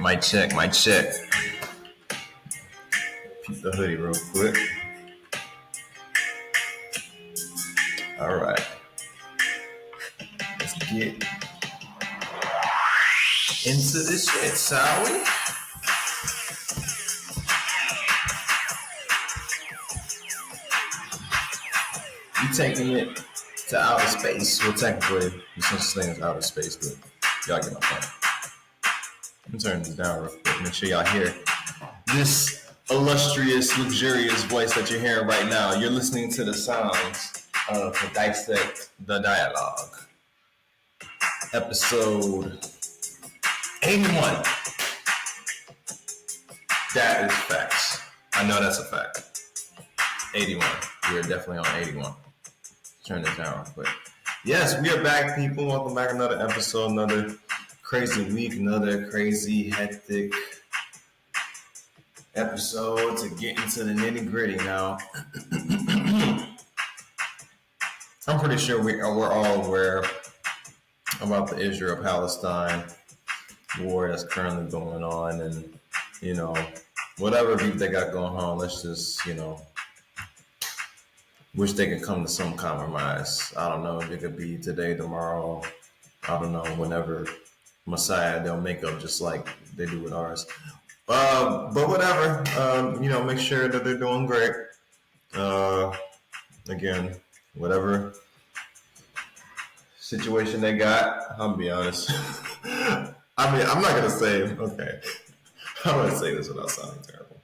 Mic check. Keep the hoodie real quick. All right. Let's get into this shit, shall we? You taking it to outer space. Well, technically, there's no such thing as outer space, but y'all get my point. Let me turn this down real quick. Make sure y'all hear this illustrious, luxurious voice that you're hearing right now. You're listening to the sounds of To Dissect the Dialogue. Episode 81. That is facts. I know that's a fact. 81. We are definitely on 81. Turn this down real quick. Yes, we are back, people. Welcome back to another episode, another crazy week, another crazy, hectic episode to get into the nitty-gritty now. I'm pretty sure we're all aware about the Israel-Palestine war that's currently going on, and, you know, whatever beef they got going on, let's just, wish they could come to some compromise. I don't know if it could be today, tomorrow. I don't know, whenever Messiah they'll make up just like they do with ours. But whatever, make sure that they're doing great. Again, whatever situation they got, I'll be honest. I mean, I'm not going to say, okay, I'm going to say this without sounding terrible.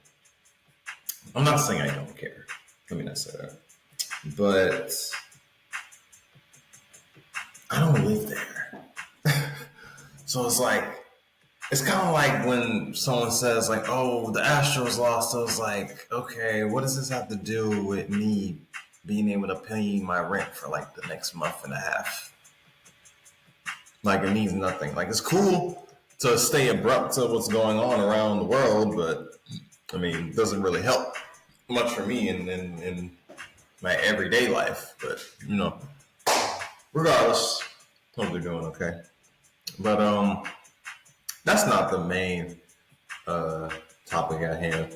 I'm not saying I don't care. Let me not say that. But I don't live there. So it's kind of like when someone says like, oh, the Astros lost. I was like, okay, what does this have to do with me being able to pay my rent for like the next month and a half? Like, it means nothing. Like, it's cool to stay abrupt to what's going on around the world, but I mean, it doesn't really help much for me in my everyday life. But regardless, hope they're doing okay. But that's not the main topic at hand.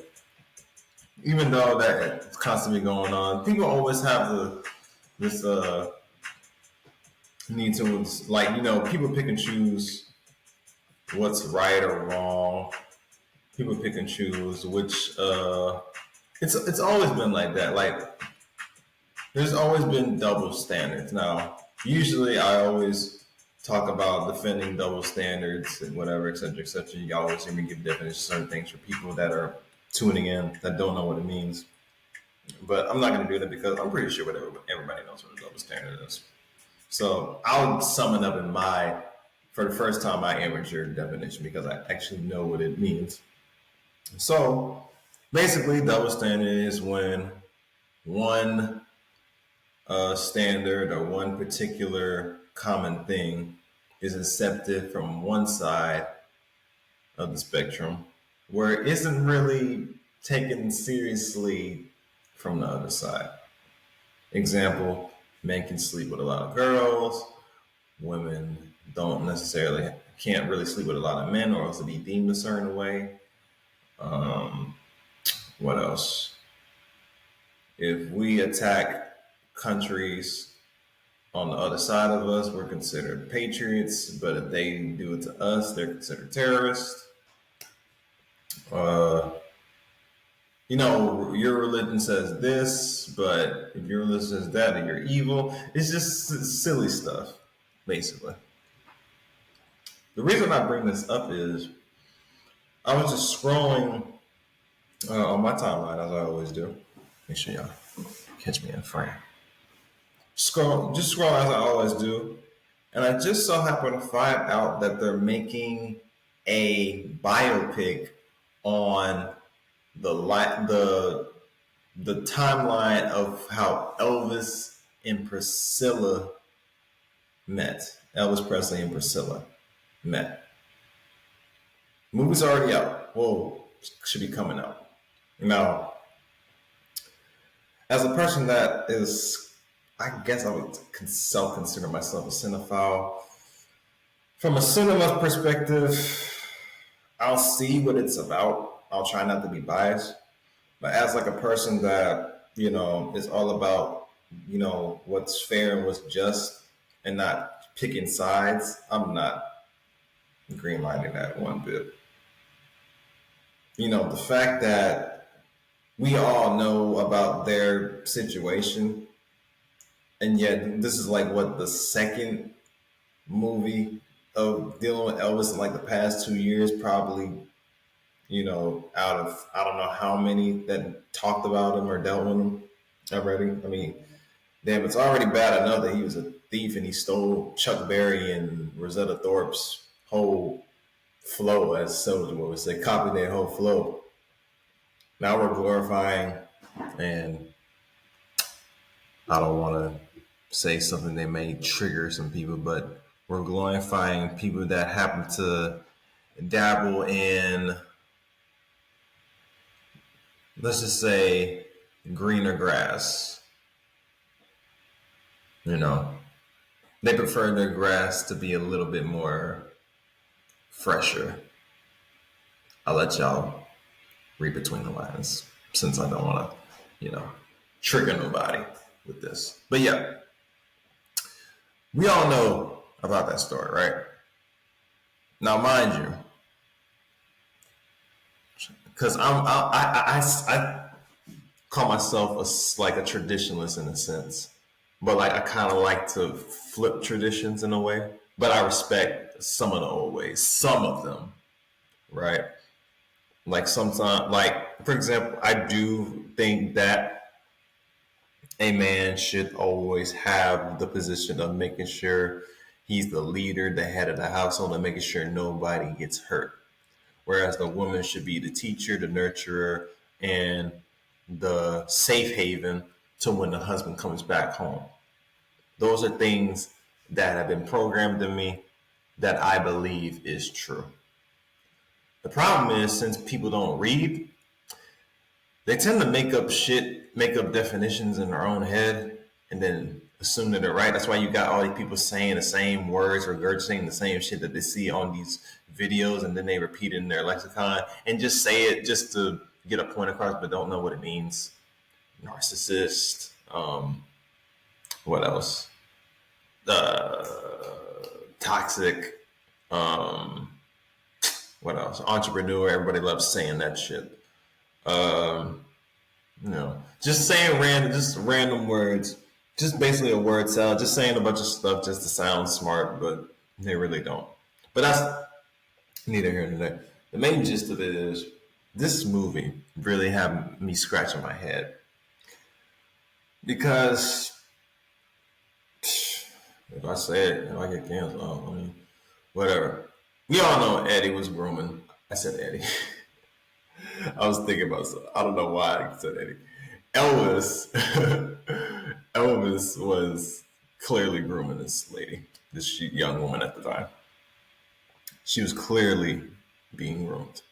Even though that's constantly going on, people always have this need to, people pick and choose what's right or wrong. People pick and choose which it's always been like that. Like, there's always been double standards. Now, usually I always talk about defending double standards and whatever, et cetera, et cetera. You always hear me give definitions of certain things for people that are tuning in that don't know what it means. But I'm not going to do that because I'm pretty sure everybody knows what a double standard is. So I'll sum it up for the first time, my amateur definition, because I actually know what it means. So basically, double standard is when one standard or one particular common thing is accepted from one side of the spectrum, where it isn't really taken seriously from the other side. Example, men can sleep with a lot of girls, women can't really sleep with a lot of men, or else to be deemed a certain way. What else? If we attack countries on the other side of us, we're considered patriots, but if they do it to us, they're considered terrorists. Your religion says this, but if your religion says that, then you're evil. It's just silly stuff, basically. The reason I bring this up is I was just scrolling on my timeline, as I always do. Make sure y'all catch me in frame. Scroll as I always do, and I just so happen to find out that they're making a biopic on the timeline of how Elvis and Priscilla met. Elvis Presley and Priscilla met. Movie's already out. Well, should be coming out. Now, as a person that is, I guess I would consider myself a cinephile. From a cinema perspective, I'll see what it's about. I'll try not to be biased, but as like a person that is all about what's fair and what's just, and not picking sides, I'm not greenlighting that one bit. The fact that we all know about their situation, and yet this is like what the second movie of dealing with Elvis in like the past 2 years, probably, out of I don't know how many that talked about him or dealt with him already. I mean, damn, it's already bad enough that he was a thief and he stole Chuck Berry and Rosetta Thorpe's whole flow, as Soulja Boy would say, copied their whole flow. Now we're glorifying, and I don't want to say something that may trigger some people, but we're glorifying people that happen to dabble in, let's just say, greener grass. They prefer their grass to be a little bit more fresher. I'll let y'all read between the lines, since I don't want to, trigger nobody with this. But yeah, we all know about that story, right? Now, mind you, because I call myself like a traditionalist in a sense, but like I kind of like to flip traditions in a way. But I respect some of the old ways, some of them, right? Like sometimes, like for example, I do think that a man should always have the position of making sure he's the leader, the head of the household, and making sure nobody gets hurt. Whereas the woman should be the teacher, the nurturer, and the safe haven to when the husband comes back home. Those are things that have been programmed in me that I believe is true. The problem is, since people don't read, they tend to make up definitions in their own head, and then assume that they're right. That's why you got all these people saying the same words, regurgitating the same shit that they see on these videos, and then they repeat it in their lexicon and just say it just to get a point across, but don't know what it means. Narcissist. What else? Toxic. What else? Entrepreneur. Everybody loves saying that shit. Just saying random words, just basically a word salad, just saying a bunch of stuff just to sound smart, but they really don't. But that's neither here nor there. The main gist of it is this movie really had me scratching my head because if I say it, if I get canceled, whatever. We all know Eddie was grooming. I said Eddie. I was thinking about something. I don't know why I said Eddie. Elvis. Elvis was clearly grooming this lady, this young woman at the time. She was clearly being groomed.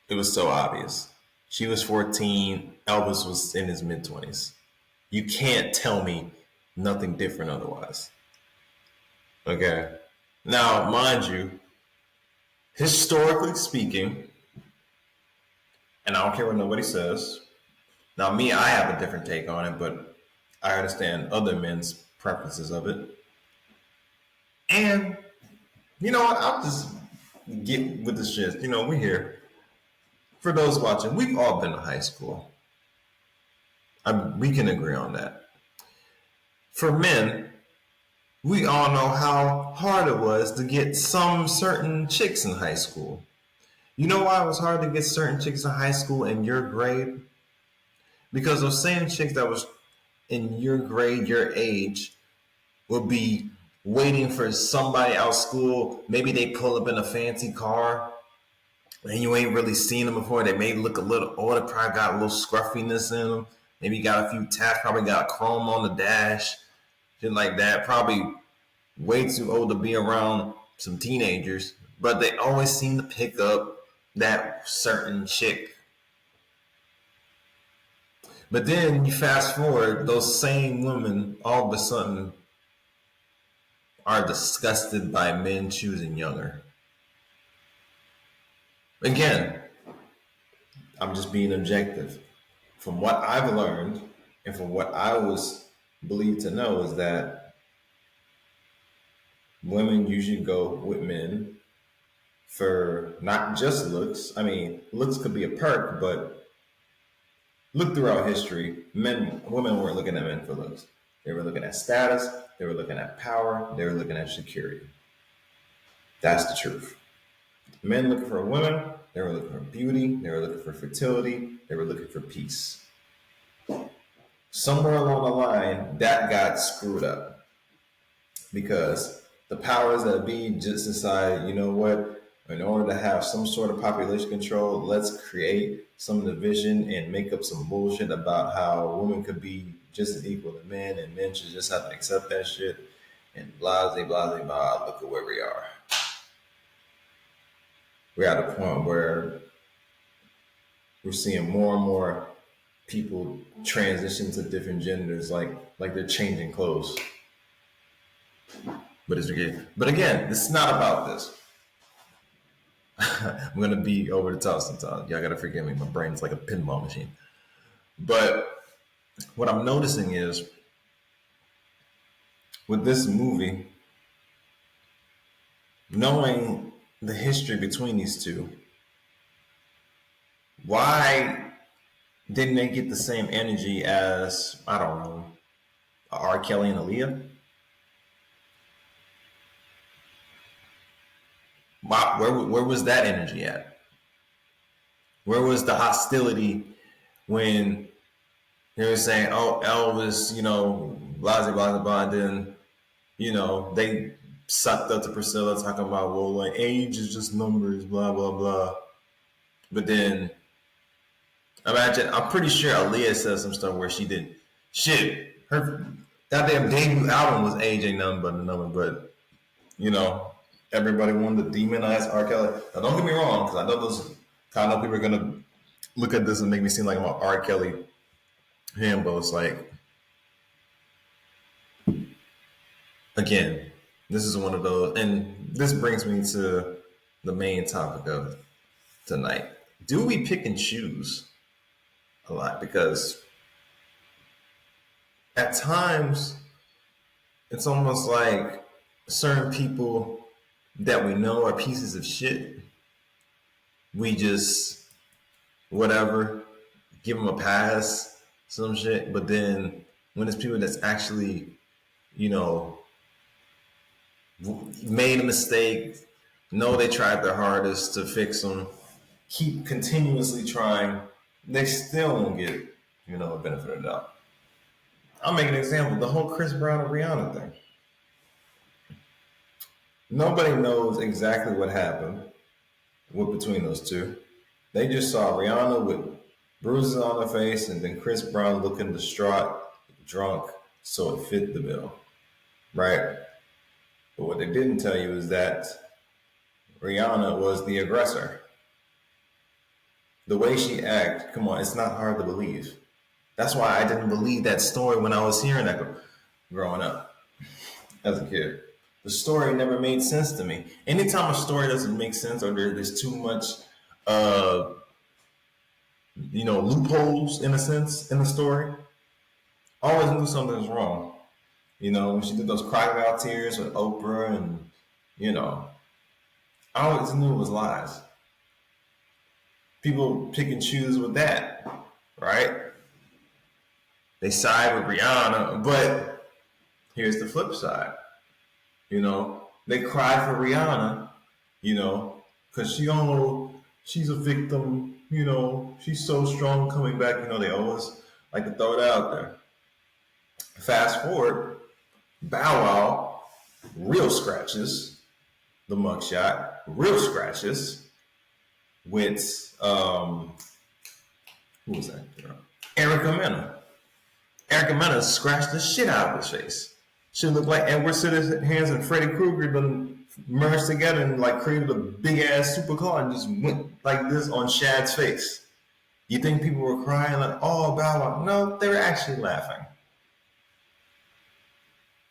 It was so obvious. She was 14. Elvis was in his mid-20s. You can't tell me nothing different otherwise. Okay. Now, mind you, historically speaking, and I don't care what nobody says. Now, me, I have a different take on it, but I understand other men's preferences of it. And, you know what? I'll just get with this shit. We're here. For those watching, we've all been to high school. We can agree on that. For men, we all know how hard it was to get some certain chicks in high school. You know why it was hard to get certain chicks in high school in your grade? Because those same chicks that was in your grade, your age, would be waiting for somebody out of school. Maybe they pull up in a fancy car and you ain't really seen them before. They may look a little older, probably got a little scruffiness in them. Maybe got a few tats, probably got chrome on the dash, shit like that. Probably way too old to be around some teenagers, but they always seem to pick up that certain chick. But then you fast forward, those same women all of a sudden are disgusted by men choosing younger. Again, I'm just being objective. From what I've learned and from what I was believed to know is that women usually go with men for not just looks. I mean, looks could be a perk, but look throughout history, women weren't looking at men for looks. They were looking at status, they were looking at power, they were looking at security. That's the truth. Men looking for women, they were looking for beauty, they were looking for fertility, they were looking for peace. Somewhere along the line, that got screwed up because the powers that be just decided, you know what, in order to have some sort of population control, let's create some division and make up some bullshit about how women could be just as equal to men and men should just have to accept that shit and blah, blah, blah, blah. Look at where we are. We're at a point where we're seeing more and more people transition to different genders, like they're changing clothes. But again, this is not about this. I'm gonna be over the top sometimes. Y'all gotta forgive me. My brain's like a pinball machine. But what I'm noticing is with this movie, knowing the history between these two, why didn't they get the same energy as, I don't know, R. Kelly and Aaliyah? Where was that energy at? Where was the hostility when they were saying, "Oh, Elvis, blah blah blah blah," and then they sucked up to Priscilla talking about, well, like age is just numbers, blah blah blah. But then I'm pretty sure Aaliyah said some stuff where she did shit. Her goddamn debut album was age ain't nothing but a number, but everybody wanted to demonize R. Kelly. Now, don't get me wrong, because I know people are gonna look at this and make me seem like I'm an R. Kelly himbo. It's like, again, this is one of those, and this brings me to the main topic of tonight. Do we pick and choose a lot? Because at times, it's almost like certain people that we know are pieces of shit. We just, whatever, give them a pass, some shit. But then when it's people that's actually, made a mistake, know they tried their hardest to fix them, keep continuously trying, they still don't get, a benefit of the doubt. I'll make an example. The whole Chris Brown and Rihanna thing. Nobody knows exactly what happened between those two. They just saw Rihanna with bruises on her face and then Chris Brown looking distraught, drunk, so it fit the bill. Right? But what they didn't tell you is that Rihanna was the aggressor. The way she acted, come on, it's not hard to believe. That's why I didn't believe that story when I was hearing that growing up as a kid. The story never made sense to me. Anytime a story doesn't make sense or there's too much, loopholes in a sense in the story, I always knew something was wrong. When she did those crocodile tears with Oprah and, I always knew it was lies. People pick and choose with that, right? They side with Rihanna, but here's the flip side. They cry for Rihanna, because she's a victim, she's so strong coming back, they always like to throw it out there. Fast forward, Bow Wow, real scratches, the mugshot, real scratches with, who was that? Erica Mena. Erica Mena scratched the shit out of his face. She looked like Edward Scissorhands and Freddy Krueger been merged together and created a big ass supercar and just went like this on Shad's face. You think people were crying like, "Oh, Bow Wow"? No, they were actually laughing.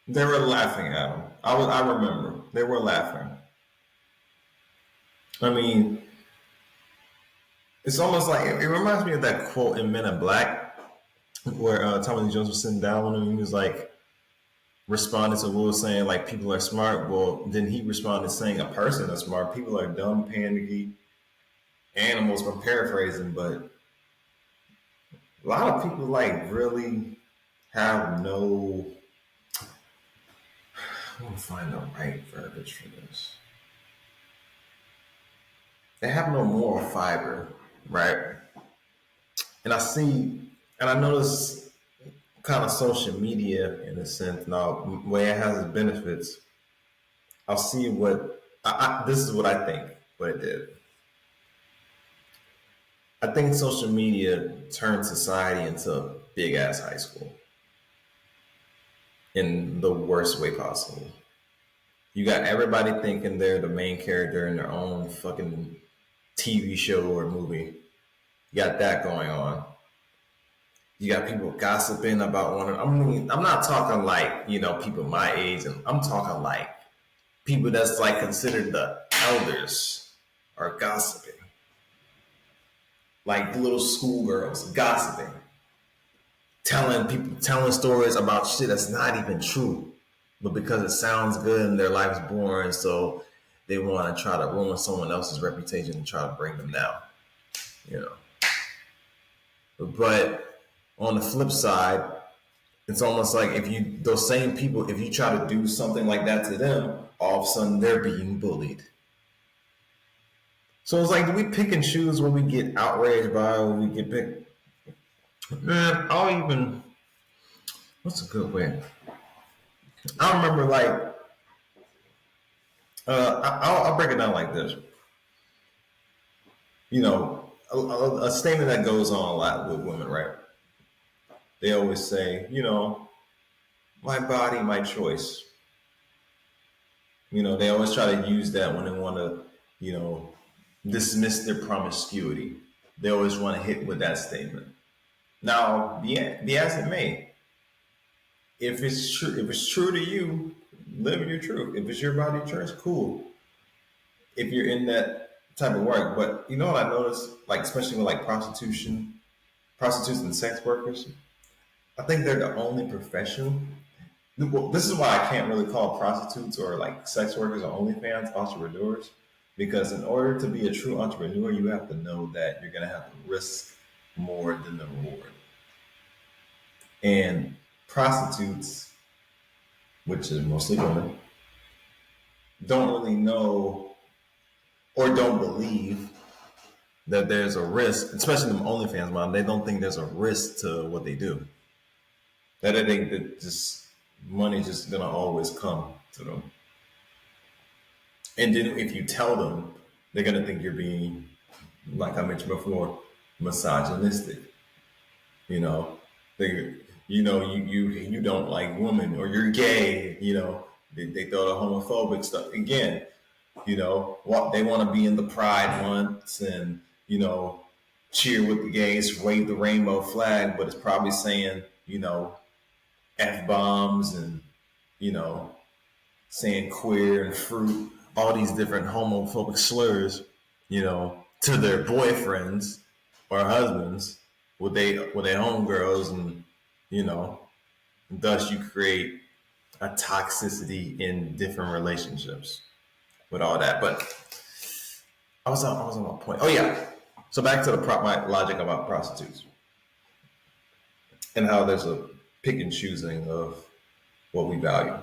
They were laughing at him. I remember they were laughing. I mean, It's almost like it reminds me of that quote in Men in Black where Tommy Lee Jones was sitting down with him and he was like responded to Will saying like people are smart. Well, then he responded saying a person is smart. People are dumb, panicky animals. I'm paraphrasing, but a lot of people like really have no. I want to find the right verbiage for this. They have no moral fiber, right? And I see, and I notice kind of social media in a sense. Now, where it has its benefits, I'll see what this is what I think what it did. I think social media turned society into a big ass high school in the worst way possible. You got everybody thinking they're the main character in their own fucking TV show or movie. You got that going on. You got people gossiping about one another. I mean, I'm not talking like, people my age, and I'm talking like people that's like considered the elders are gossiping. Like little schoolgirls gossiping. Telling stories about shit that's not even true. But because it sounds good and their life's boring, so they want to try to ruin someone else's reputation and try to bring them down. You know. But on the flip side, it's almost like those same people, if you try to do something like that to them, all of a sudden they're being bullied. So it's like, do we pick and choose when we get outraged by when we get picked? Man, what's a good way? I remember like, I'll break it down like this. A statement that goes on a lot with women, right? They always say, my body, my choice. They always try to use that when they want to, dismiss their promiscuity. They always want to hit with that statement. Now, be as it may, if it's true to you, live your truth. If it's your body choice, cool. If you're in that type of work, but you know what I noticed, like especially with like prostitutes and sex workers, I think they're the only profession. Well, this is why I can't really call prostitutes or like sex workers or OnlyFans entrepreneurs, because in order to be a true entrepreneur, you have to know that you're going to have to risk more than the reward. And prostitutes, which is mostly women, don't really know or don't believe that there's a risk, especially the OnlyFans mom. They don't think there's a risk to what they do. That they think that just money just gonna always come to them. And then if you tell them, they're gonna think you're being, like I mentioned before, misogynistic. You know, you don't like women or you're gay. They throw the homophobic stuff again. What they want to be in the Pride months and cheer with the gays, wave the rainbow flag, but it's probably saying f bombs and saying queer and fruit, all these different homophobic slurs, to their boyfriends or husbands with their homegirls, and thus you create a toxicity in different relationships with all that. But I was on my point. Oh yeah. So back to my logic about prostitutes and how there's a pick and choosing of what we value.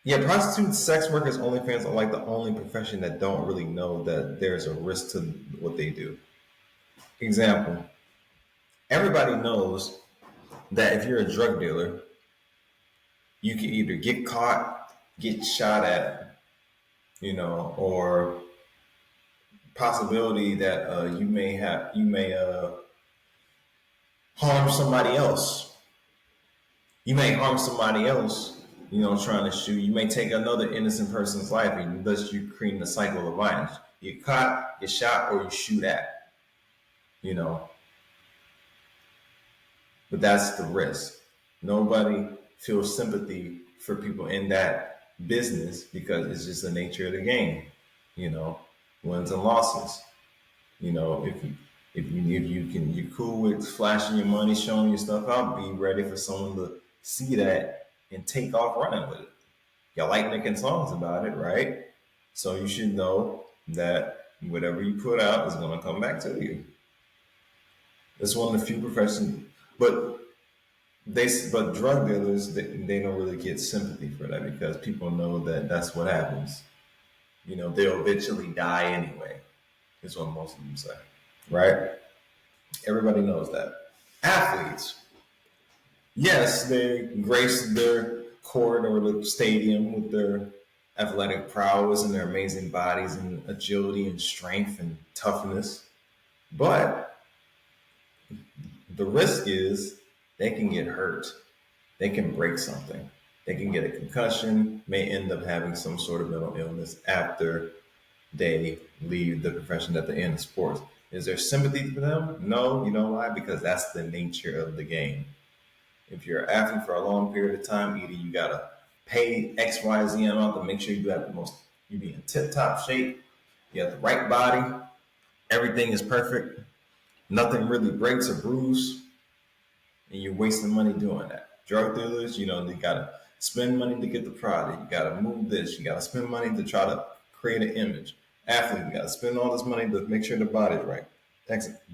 Yeah, prostitutes, sex workers, OnlyFans are like the only profession that don't really know that there's a risk to what they do. Example, everybody knows that if you're a drug dealer, you can either get caught, get shot at, or possibility that you may harm somebody else. You may harm somebody else, trying to shoot. You may take another innocent person's life, and thus you creating a cycle of violence. You get caught, get shot, or you shoot at. But that's the risk. Nobody feels sympathy for people in that business because it's just the nature of the game. wins and losses. You know, if you can you're cool with flashing your money, showing your stuff out, be ready for someone to see that and take off running with it. Y'all like making songs about it, right? So you should know that whatever you put out is going to come back to you. It's one of the few professions, but but drug dealers they don't really get sympathy for that because people know that that's what happens. You know, they'll eventually die anyway. Is what most of them say, right? Everybody knows that. Athletes, yes, they grace their court or the stadium with their athletic prowess and their amazing bodies and agility and strength and toughness. But the risk is they can get hurt. They can break something. They can get a concussion, may end up having some sort of mental illness after they leave the profession at the end of sports. Is there sympathy for them? No. You know why? Because that's the nature of the game. If you're an athlete for a long period of time, either you gotta pay X, Y, Z amount to make sure you be in tip top shape, you have the right body, everything is perfect, nothing really breaks or bruises, and you're wasting money doing that. Drug dealers, you know, they gotta spend money to get the product. You gotta move this. You gotta spend money to try to create an image. Athletes, you gotta spend all this money to make sure the body's right.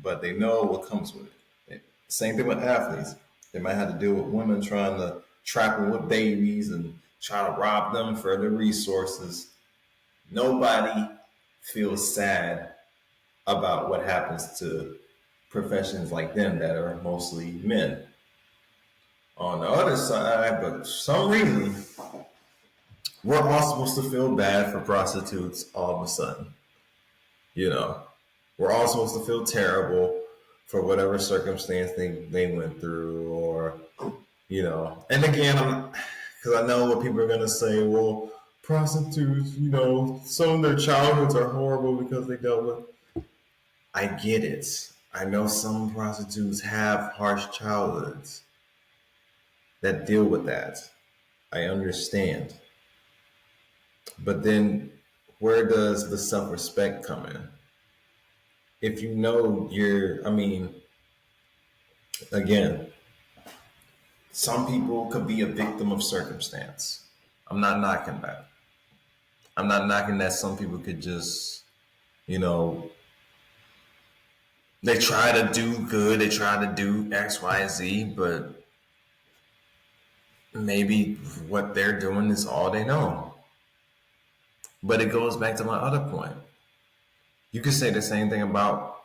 But they know what comes with it. Same thing with athletes. They might have to deal with women trying to trap them with babies and try to rob them for their resources. Nobody feels sad about what happens to professions like them that are mostly men. On the other side, but for some reason, we're all supposed to feel bad for prostitutes all of a sudden. You know, we're all supposed to feel terrible for whatever circumstance they went through, or, you know, and again, because I know what people are going to say, well, prostitutes, you know, some of their childhoods are horrible because they dealt with. I get it. I know some prostitutes have harsh childhoods that deal with that. I understand. But then where does the self respect come in? If you know I mean, again, some people could be a victim of circumstance. I'm not knocking that. I'm not knocking that some people could just, you know, they try to do good, they try to do X, Y, Z, but maybe what they're doing is all they know. But it goes back to my other point. You could say the same thing about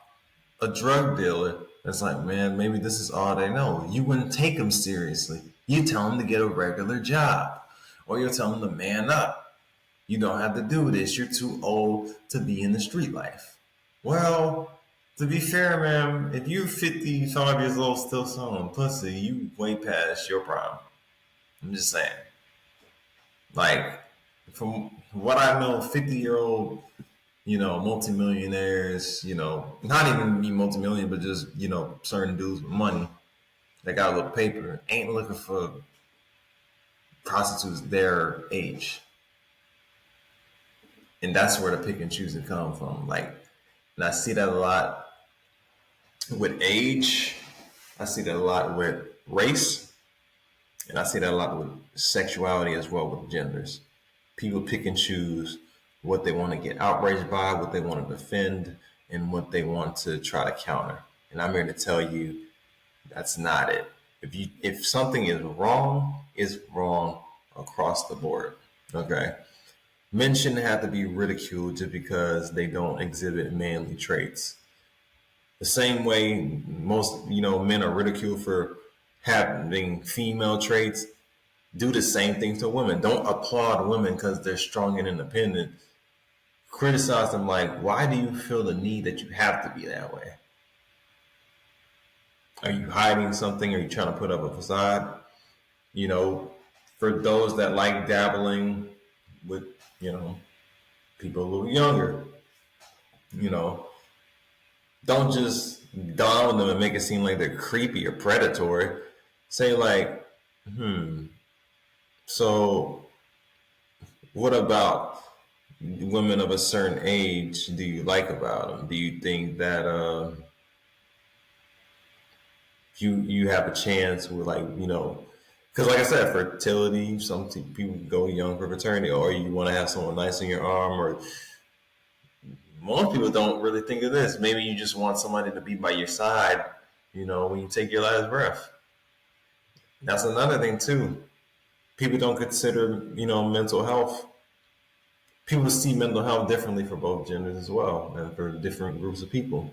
a drug dealer. It's like, man, maybe this is all they know. You wouldn't take them seriously. You tell them to get a regular job, or you'll tell them to man up. You don't have to do this. You're too old to be in the street life. Well, to be fair, man, if you're 55 years old still selling pussy, you way past your prime. I'm just saying. Like, from what I know, 50-year-old, you know, multimillionaires, you know, not even be multimillion, but just, you know, certain dudes with money that got a little paper, ain't looking for prostitutes their age. And that's where the pick and choose come from. Like, and I see that a lot with age. I see that a lot with race. And I see that a lot with sexuality as well, with genders. People pick and choose what they want to get outraged by, what they want to defend, and what they want to try to counter. And I'm here to tell you that's not it. If something is wrong, it's wrong across the board. Okay. Men shouldn't have to be ridiculed just because they don't exhibit manly traits. The same way most, you know, men are ridiculed for having female traits, do the same thing to women. Don't applaud women because they're strong and independent. Criticize them like, why do you feel the need that you have to be that way? Are you hiding something? Are you trying to put up a facade? You know, for those that like dabbling with, you know, people a little younger, you know, don't just down on them and make it seem like they're creepy or predatory. Say like, so what about women of a certain age do you like about them? Do you think that you have a chance with, like, because like I said, fertility, people go young for paternity, or you want to have someone nice in your arm, or most people don't really think of this. Maybe you just want somebody to be by your side, when you take your last breath. That's another thing too. People don't consider, mental health. People see mental health differently for both genders as well, and for different groups of people.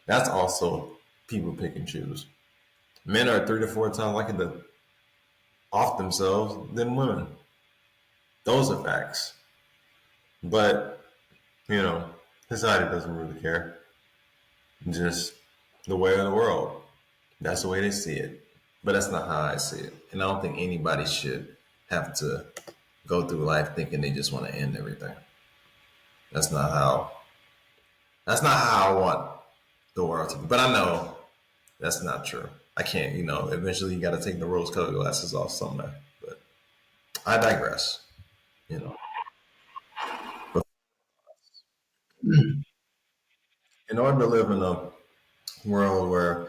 That's also people pick and choose. Men are 3 to 4 times likely to off themselves than women. Those are facts. But, you know, society doesn't really care. Just the way of the world. That's the way they see it. But that's not how I see it. And I don't think anybody should have to go through life thinking they just want to end everything. That's not how I want the world to be. But I know that's not true. I can't, eventually you gotta take the rose colored glasses off somewhere. But I digress. You know. But in order to live in a world where,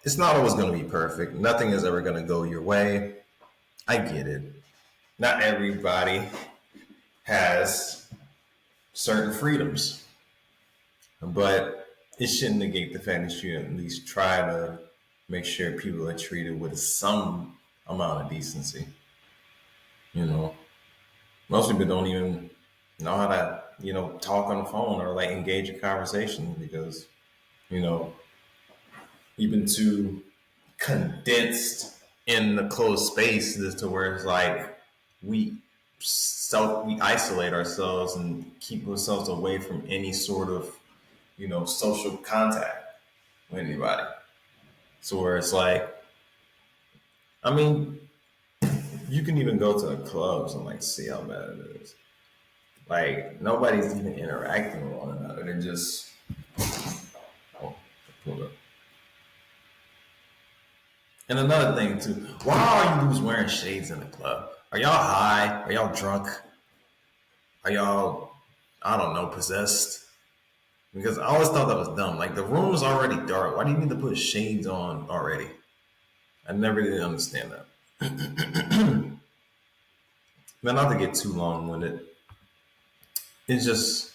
it's not always gonna be perfect. Nothing is ever gonna go your way. I get it. Not everybody has certain freedoms. But it shouldn't negate the fact that you at least try to make sure people are treated with some amount of decency. You know, most people don't even know how to, talk on the phone or like engage in conversation because, you know, you've been too condensed in the closed space as to where it's like we we isolate ourselves and keep ourselves away from any sort of, social contact with anybody. So where it's like, I mean, you can even go to the clubs and like see how bad it is. Like nobody's even interacting with one another. They're just oh, hold up. And another thing too, why are you dudes wearing shades in the club? Are y'all high? Are y'all drunk? Are y'all, I don't know, possessed? Because I always thought that was dumb. Like the room is already dark. Why do you need to put shades on already? I never did understand that. Now, not to get too long winded, it's just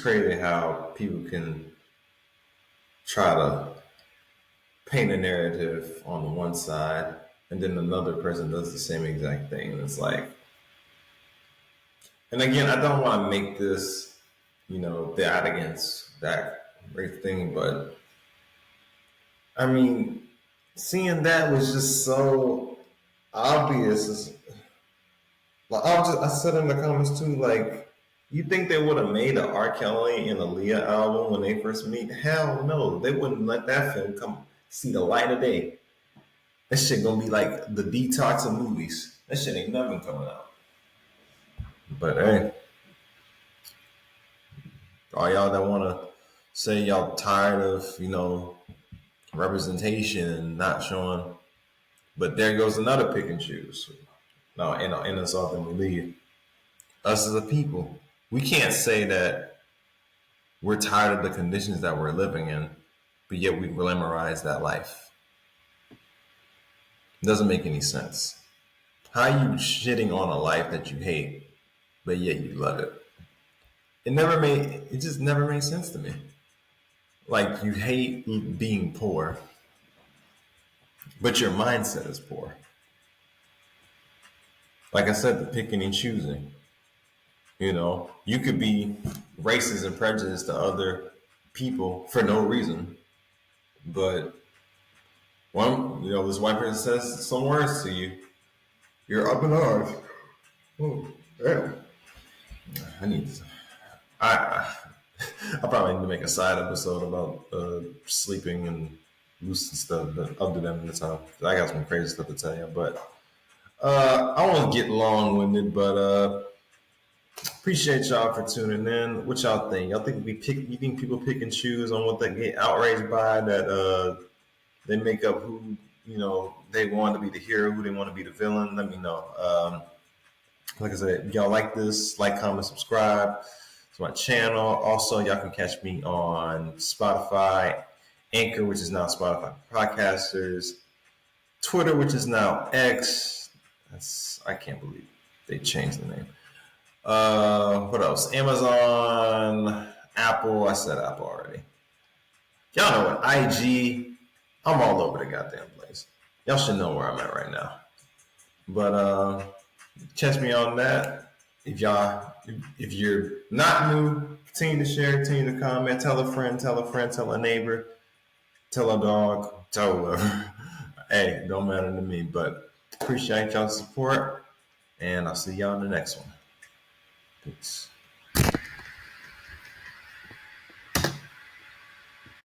crazy how people can try to paint a narrative on the one side, and then another person does the same exact thing. And it's like, and again, I don't want to make this, that against that race thing, but I mean, seeing that was just so obvious. Like I said in the comments too, like, you think they would have made an R. Kelly and Aaliyah album when they first meet? Hell no, they wouldn't let that film come see the light of day. That shit gonna be like the detox of movies. That shit ain't never coming out. But hey, all y'all that wanna say y'all tired of, representation and not showing, but there goes another pick and choose. No, and it's often we leave. Us as a people, we can't say that we're tired of the conditions that we're living in, but yet we glamorize that life. It doesn't make any sense. How are you shitting on a life that you hate, but yet you love it? It just never made sense to me. Like you hate being poor, but your mindset is poor. Like I said, the picking and choosing. You could be racist and prejudiced to other people for no reason, but this white person says some words to you, you're up in arms. Oh, damn. I need to, I probably need to make a side episode about sleeping and lucid stuff, but I'll do that in the time. I got some crazy stuff to tell you, but I won't get long-winded, but appreciate y'all for tuning in. What y'all think? Y'all think you think people pick and choose on what they get outraged by? That they make up who they want to be the hero, who they want to be the villain. Let me know. Like I said, if y'all like this, like, comment, subscribe to my channel. Also, y'all can catch me on Spotify, Anchor, which is now Spotify Podcasters, Twitter, which is now X. I can't believe they changed the name. What else? Amazon, Apple. I said Apple already. Y'all know what? IG. I'm all over the goddamn place. Y'all should know where I'm at right now. But catch me on that. If you're not new, continue to share, continue to comment, tell a friend, tell a neighbor, tell a dog, tell whoever. Hey, don't matter to me, but appreciate y'all's support, and I'll see y'all in the next one. Peace.